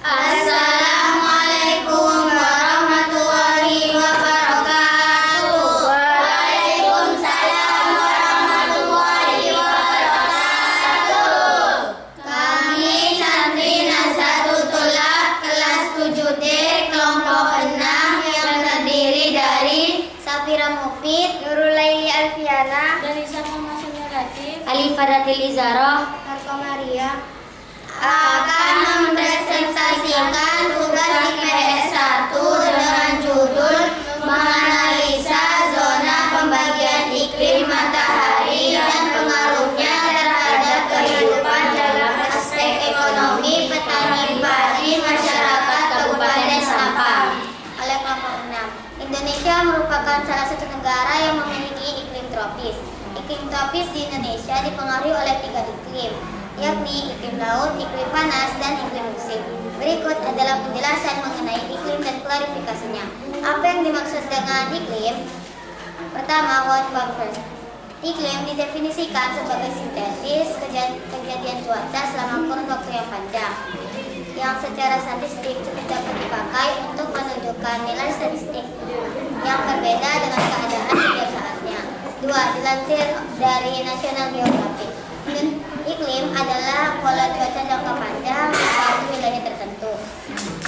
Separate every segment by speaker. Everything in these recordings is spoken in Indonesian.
Speaker 1: Assalamualaikum warahmatullahi wabarakatuh. Waalaikumsalam warahmatullahi wabarakatuh. Kami santri Nazatul Tulab kelas 7D kelompok 6 yang terdiri dari Safira Mufid, Nurulaili Alfiana,
Speaker 2: Dalisa Muhammad Latif,
Speaker 1: Alifadatil Izarah,
Speaker 2: Harko Maria
Speaker 1: akan mempresentasikan tugas IPS 1 dengan judul menganalisa zona pembagian iklim matahari dan pengaruhnya terhadap kehidupan dalam aspek ekonomi petani padi masyarakat Kabupaten Sampang.
Speaker 2: oleh kelompok 6. Indonesia merupakan salah satu negara yang memiliki iklim tropis. Iklim tropis di Indonesia dipengaruhi oleh 3 iklim, yakni iklim laut, iklim panas, dan iklim musim. Berikut adalah penjelasan mengenai iklim dan klarifikasinya. Apa yang dimaksud dengan iklim? Pertama, what comes first. Iklim didefinisikan sebagai sintetis kejadian cuaca selama kurun waktu yang panjang, yang secara statistik cukup dapat dipakai untuk menunjukkan nilai statistik yang berbeda dengan keadaan setiap saatnya. 2. Dilansir dari National Geographic, iklim adalah pola cuaca jangka panjang di suatu wilayah tertentu.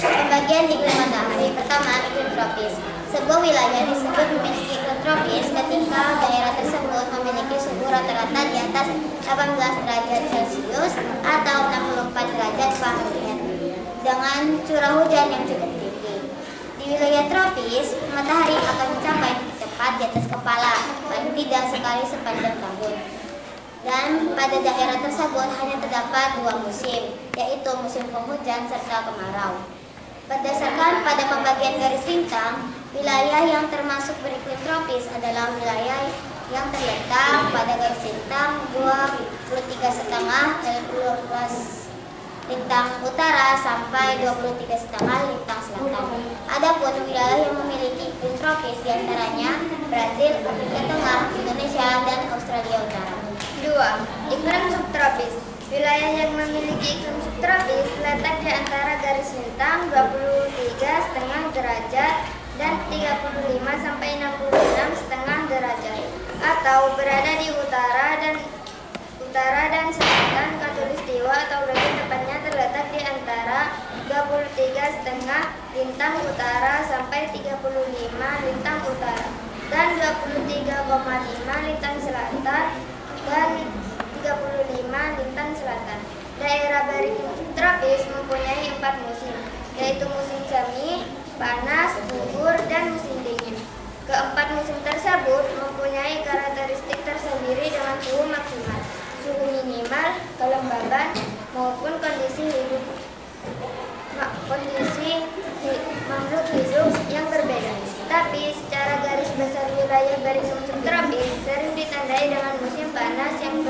Speaker 2: Pembagian iklim matahari. Pertama, iklim tropis. Sebuah wilayah disebut memiliki iklim tropis ketika daerah tersebut memiliki suhu rata-rata di atas 18 derajat Celcius atau 64 derajat Fahrenheit dengan curah hujan yang cukup tinggi. Di wilayah tropis, matahari akan mencapai tepat di atas kepala, paling tidak sekali sepanjang tahun. Dan pada daerah tersebut hanya terdapat 2 musim, yaitu musim penghujan serta kemarau. Berdasarkan pada pembagian garis lintang, wilayah yang termasuk beriklim tropis adalah wilayah yang terletak pada garis lintang 23,5 lintang utara sampai 23,5 lintang selatan. Adapun wilayah yang memiliki iklim tropis diantaranya Brazil, Afrika Tengah, Indonesia, dan Australia Utara.
Speaker 1: 2. Iklim subtropis. Wilayah yang memiliki iklim subtropis terletak di antara garis lintang 23,5 derajat dan 35 sampai 66,5 derajat, atau berada di utara dan selatan khatulistiwa, atau lebih tepatnya terletak di antara 23,5 lintang utara sampai 35 lintang utara dan 23,5 lintang selatan dan 35 lintang selatan. Daerah beriklim subtropis mempunyai 4 musim, yaitu musim semi, panas, gugur, dan musim dingin. Keempat musim tersebut mempunyai karakteristik tersendiri dengan suhu maksimal, suhu minimal, kelembaban, maupun kondisi makhluk hidup yang berbeda. Tapi secara garis besar wilayah beriklim subtropis sering ditandai dengan musim panas yang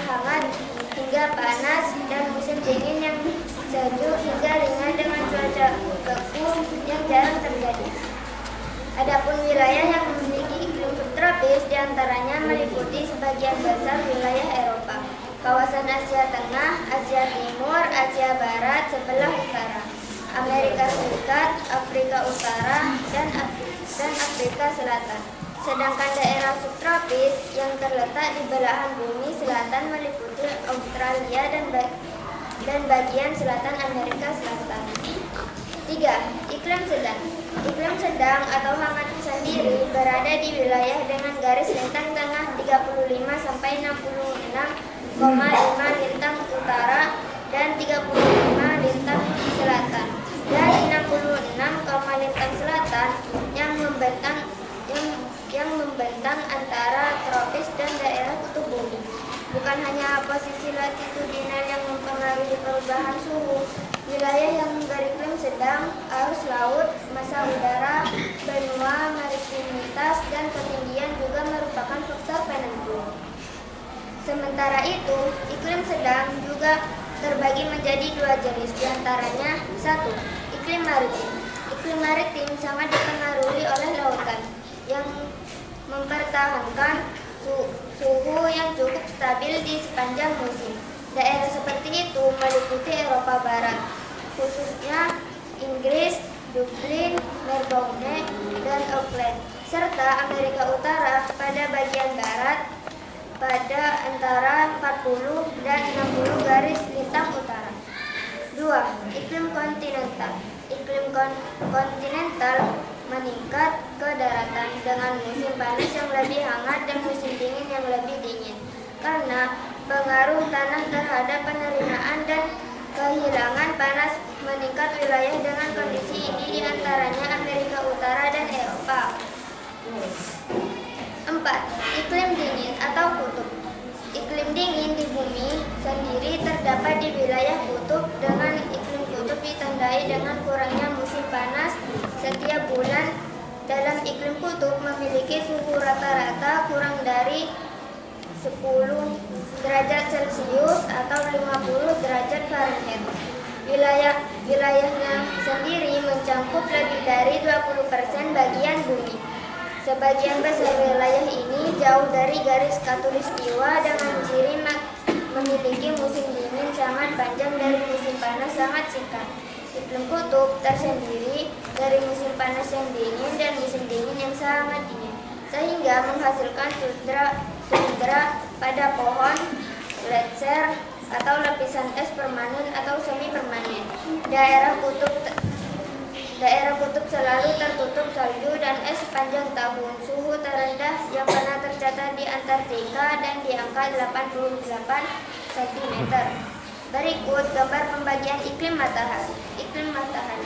Speaker 1: hangat hingga panas dan musim dingin yang sejuk hingga ringan dengan cuaca beku yang jarang terjadi. Adapun wilayah yang memiliki iklim subtropis diantaranya meliputi sebagian besar wilayah Eropa, kawasan Asia Tengah, Asia Timur, Asia Barat sebelah utara, Amerika Serikat, Afrika Utara, dan Afrika Selatan. Sedangkan daerah subtropis yang terletak di belahan bumi selatan meliputi Australia dan bagian selatan Amerika Selatan. 3. Iklim sedang. Iklim sedang atau hangat sendiri berada di wilayah dengan garis lintang tengah 35 sampai 66,5 lintang utara dan 35 lintang selatan dan 66, lintang selatan yang membentang antara tropis dan daerah kutub bumi. Bukan hanya posisi latitudinal yang mempengaruhi perubahan suhu, wilayah yang beriklim sedang, arus laut, massa udara, benua, maritimitas, dan ketinggian juga merupakan faktor penentu. Sementara itu, iklim sedang juga terbagi menjadi 2 jenis, diantaranya 1. Iklim maritim. Iklim maritim sangat dipengaruhi oleh lautan yang mempertahankan suhu yang cukup stabil di sepanjang musim. Daerah seperti itu meliputi Eropa Barat, khususnya Inggris, Dublin, Melbourne, dan Auckland, serta Amerika Utara pada bagian barat pada antara 40 dan 60 garis lintang utara. 2. Iklim kontinental. Iklim kontinental meningkat ke daratan dengan musim panas yang lebih hangat dan musim dingin yang lebih dingin karena pengaruh tanah terhadap penerimaan dan kehilangan panas meningkat wilayah dengan kondisi ini diantaranya Amerika Utara dan Eropa. 4. Iklim dingin atau kutub. Iklim dingin di bumi sendiri terdapat di wilayah kutub, dengan iklim kutub ditandai dengan kurangnya musim panas setiap bulan. Dalam iklim kutub memiliki suhu rata-rata kurang dari 10 derajat Celcius atau 50 derajat Fahrenheit. Wilayahnya sendiri mencakup lebih dari 20% bagian bumi. Sebagian besar wilayah ini jauh dari garis khatulistiwa dengan ciri memiliki musim dingin sangat panjang dan musim panas sangat singkat. Iklim kutub tersendiri dari musim panas yang dingin dan musim dingin yang sangat dingin, sehingga menghasilkan tundra pada pohon, gletser, atau lapisan es permanen atau semi permanen. Daerah kutub selalu tertutup salju dan es sepanjang tahun. Suhu terendah yang pernah tercatat di Antartika dan di angka 88 cm. Berikut gambar pembagian iklim matahari. Iklim matahari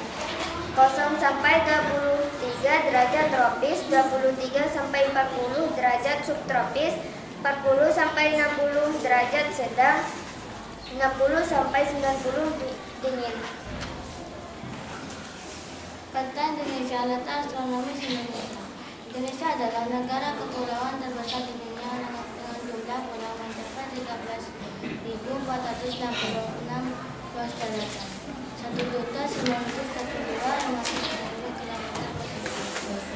Speaker 1: 0 sampai 23 derajat tropis, 23 sampai 40 derajat subtropis, 40 sampai 60 derajat sedang, 60 sampai 90 dingin.
Speaker 3: Peta Indonesia. Letak astronomis Indonesia. Indonesia adalah negara kepulauan terbesar di dunia dengan jumlah pulau mencapai 13.466 luas daratan, 1.912.050 km persegi,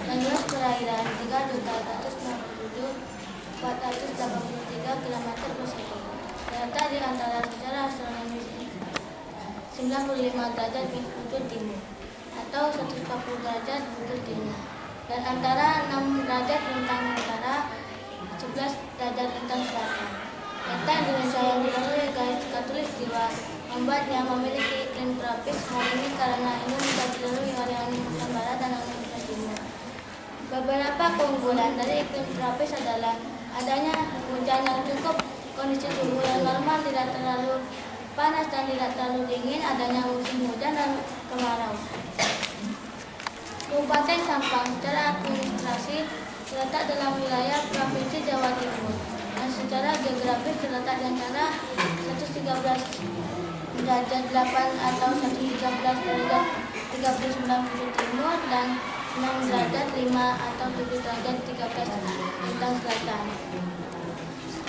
Speaker 3: dan luas perairan 3.467.483 km persegi. Terletak di antara secara astronomis 95 derajat bujur timur atau 140 derajat bujur timur, dan antara 6 derajat lintang utara, 11 derajat lintang selatan. Peta Indonesia yang dilalui garis khatulistiwa membuatnya memiliki iklim tropis. Hal ini karena Indonesia dilalui oleh angin musim barat dan angin musim timur. Beberapa keunggulan dari iklim tropis adalah adanya hujan yang cukup, kondisi suhu yang normal, tidak terlalu panas dan tidak terlalu dingin, adanya musim hujan dan kemarau. Kabupaten Sampang secara administrasi terletak dalam wilayah Provinsi Jawa Timur dan secara geografis terletak di antara 113 derajat 8 atau 113 derajat 39 bujur timur dan 6 derajat 5 atau 7 derajat 13 lintang selatan.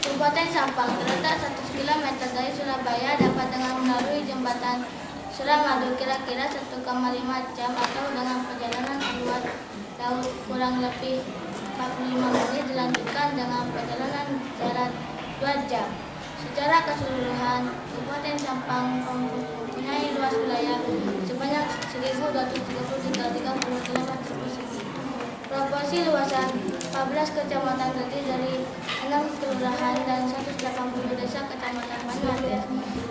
Speaker 3: Kabupaten Sampang terletak 100 km dari Surabaya, dapat dengan melalui jembatan Suramadu kira-kira 1,5 jam atau dengan perjalanan luar laut kurang lebih 45 menit, dilanjutkan dengan perjalanan darat 2 jam. Secara keseluruhan, Kabupaten Sampang mempunyai luas wilayah sebanyak 1.230 km persegi. Proporsi luasan 14 kecamatan terdiri dari 6 kelurahan dan 180 desa kecamatan Banyuates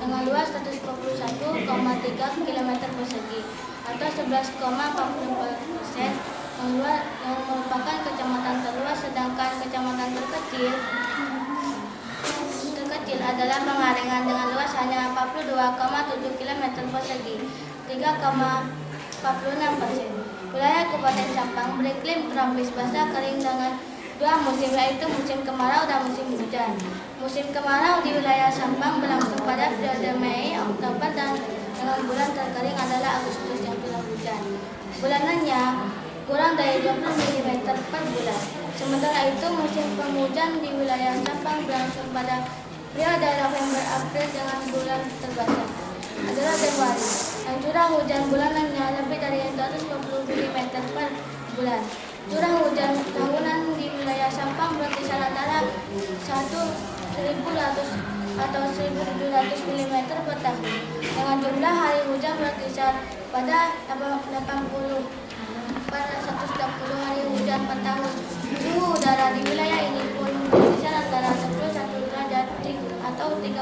Speaker 3: dengan luas 141,3 km persegi atau 11,40% yang merupakan kecamatan terluas, sedangkan kecamatan terkecil adalah Pengalengan dengan luas hanya 42,7 km persegi, 3,46%. Wilayah Kabupaten Sampang beriklim tropis basah kering dengan 2 musim, yaitu musim kemarau dan musim hujan. Musim kemarau di wilayah Sampang berlangsung pada periode Mei, Oktober, dan dengan bulan terkering adalah Agustus yang turun hujan. Bulanannya kurang dari 20 mm per bulan. Sementara itu musim penghujan di wilayah Sampang berlangsung pada periode November-April dengan bulan terbesar adalah Februari, dan curah hujan bulanannya lebih dari 250 mm per bulan. Curah hujan tahunan di wilayah Sampang berkisar antara 1.100 atau 1.700 mm per tahun, dengan jumlah hari hujan hujan berkisar pada 130 hari hujan per tahun. Suhu udara di wilayah ini pun berkisar antara 11 derajat atau 33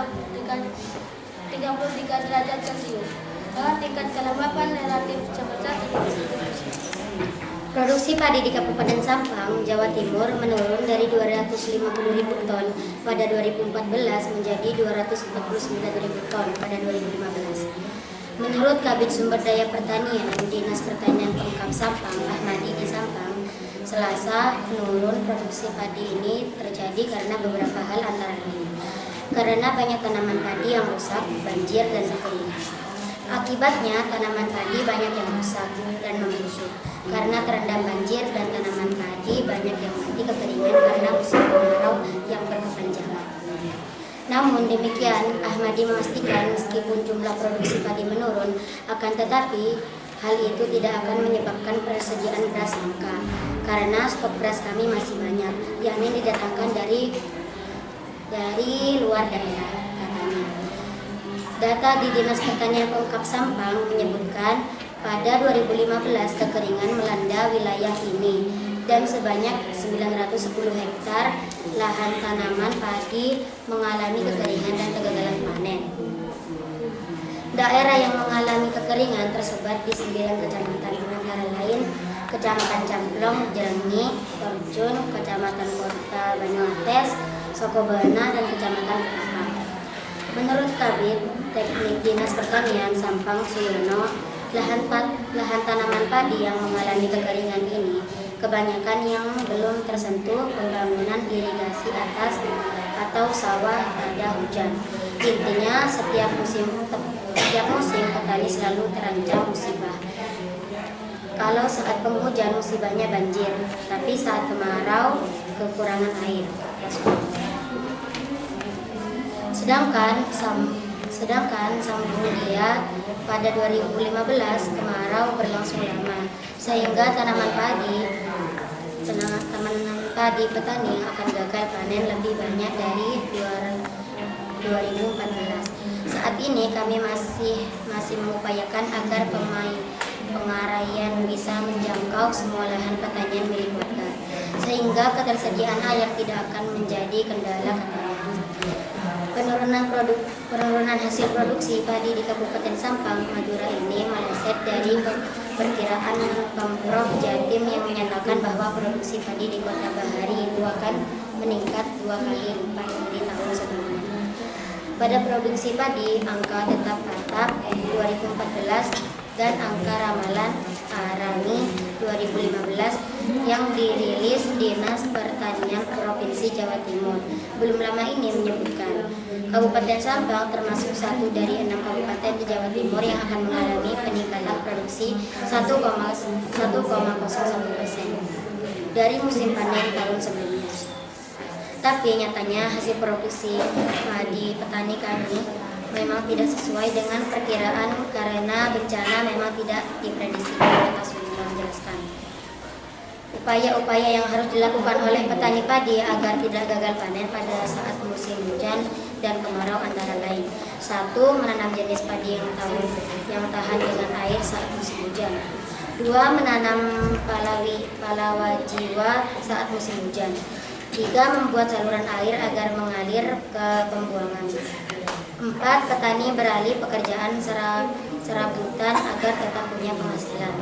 Speaker 3: derajat Celcius dengan tingkat kelembapan relatif sebesar 70%.
Speaker 4: Produksi padi di Kabupaten Sampang, Jawa Timur menurun dari 250.000 ton pada 2014 menjadi 249.000 ton pada 2015. Menurut Kabid Sumber Daya Pertanian Dinas Pertanian Pemkab Sampang, Ahmadi di Sampang, Selasa, menurun produksi padi ini terjadi karena beberapa hal antara lain. Karena banyak tanaman padi yang rusak, banjir, dan kekeringan. Akibatnya, tanaman padi banyak yang rusak dan membusuk karena terendam banjir, dan tanaman padi banyak yang mati kekeringan karena musim kemarau yang berkepanjangan. Namun demikian, Ahmadi memastikan meskipun jumlah produksi padi menurun, akan tetapi hal itu tidak akan menyebabkan persediaan beras langka karena stok beras kami masih banyak, yakni didatangkan dari luar daerah, katanya. Data di Dinas Pertanian Pemkab Sampang menyebutkan pada 2015 kekeringan melanda wilayah ini dan sebanyak 910 hektar lahan tanaman padi mengalami kekeringan dan kegagalan panen. Daerah yang mengalami kekeringan tersebar di 9 kecamatan antara lain Kecamatan Camplong, Jerengi, Torjun, Kecamatan Kota Banyuates, Sokobana, dan Kecamatan Ketapang. Menurut Kabid Teknik Dinas Pertanian Sampang Suyono, lahan tanaman padi yang mengalami kekeringan ini kebanyakan yang belum tersentuh pembangunan irigasi atas atau sawah pada hujan. Intinya setiap musim petani selalu terancam musibah. Kalau saat penghujan musibahnya banjir, tapi saat kemarau kekurangan air. Sedangkan sambung dia pada 2015 kemarau berlangsung lama sehingga tanaman padi petani akan gagal panen lebih banyak dari 2014. Saat ini kami masih mengupayakan agar pengaraian bisa menjangkau semua lahan pertanian milik warga sehingga ketersediaan air tidak akan menjadi kendala, katanya. Penurunan hasil produksi padi di Kabupaten Sampang, Madura ini meleset dari perkiraan Pemprov Jatim yang menyatakan bahwa produksi padi di Kota Bahari itu akan meningkat 2 kali lipat dari tahun sebelumnya. Pada produksi padi, angka tetap 2014 dan angka ramalan Arani 2015 yang dirilis Dinas Pertanian Provinsi Jawa Timur belum lama ini menyebutkan Kabupaten Sampang termasuk satu dari 6 kabupaten di Jawa Timur yang akan mengalami peningkatan produksi 1,01% dari musim panen tahun sebelumnya. Tapi nyatanya hasil produksi padi petani kami memang tidak sesuai dengan perkiraan karena bencana memang tidak diprediksi, kata Suyono menjelaskan. Upaya-upaya yang harus dilakukan oleh petani padi agar tidak gagal panen pada saat musim hujan dan kemarau antara lain: 1. Menanam jenis padi yang tahan dengan air saat musim hujan. 2. Menanam palawajiwa saat musim hujan. 3. Membuat saluran air agar mengalir ke pembuangan. 4. Petani beralih pekerjaan serabutan agar tetap punya penghasilan.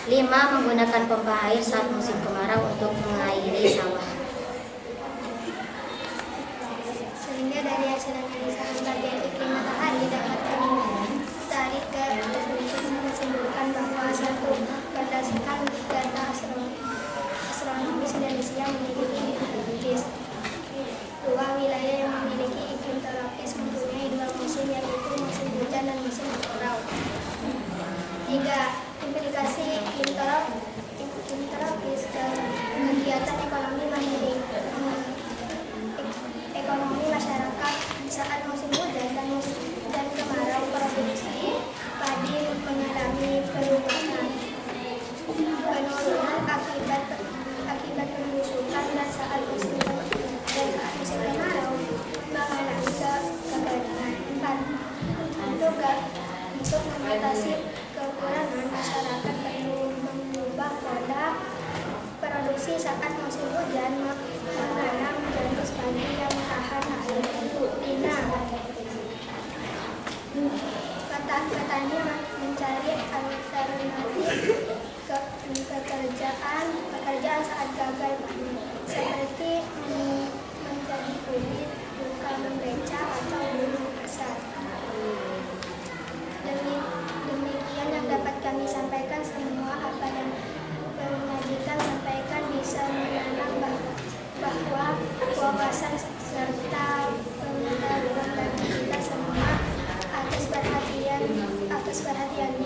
Speaker 4: 5. Menggunakan pompa air saat musim kemarau untuk mengairi sawah.
Speaker 1: Sehingga dari hasil analisa bagian iklim matahari dapat dari ke menyimpulkan bahwa 1. Berdasarkan data astronomis Indonesia memiliki tropis. 2. Wilayah yang memiliki iklim tropis mempunyai 2 musim, yaitu musim hujan dan musim kemarau. 3. Implikasi iklim tropis ke kegiatan ekonomi masyarakat saat mengatasi kekurangan, masyarakat perlu mengubah pola produksi saat musim hujan, menanam jenis padi yang tahan air. Bina petani mencari alternatif pekerjaan saat gagal panen, seperti menjadi kulit, tukang beca atau buruh kasar. Demikian yang dapat kami sampaikan. Semua apa yang penyajikan sampaikan bisa menanam bahwa wawasan serta pengetahuan bagi kita semua. Atas perhatiannya.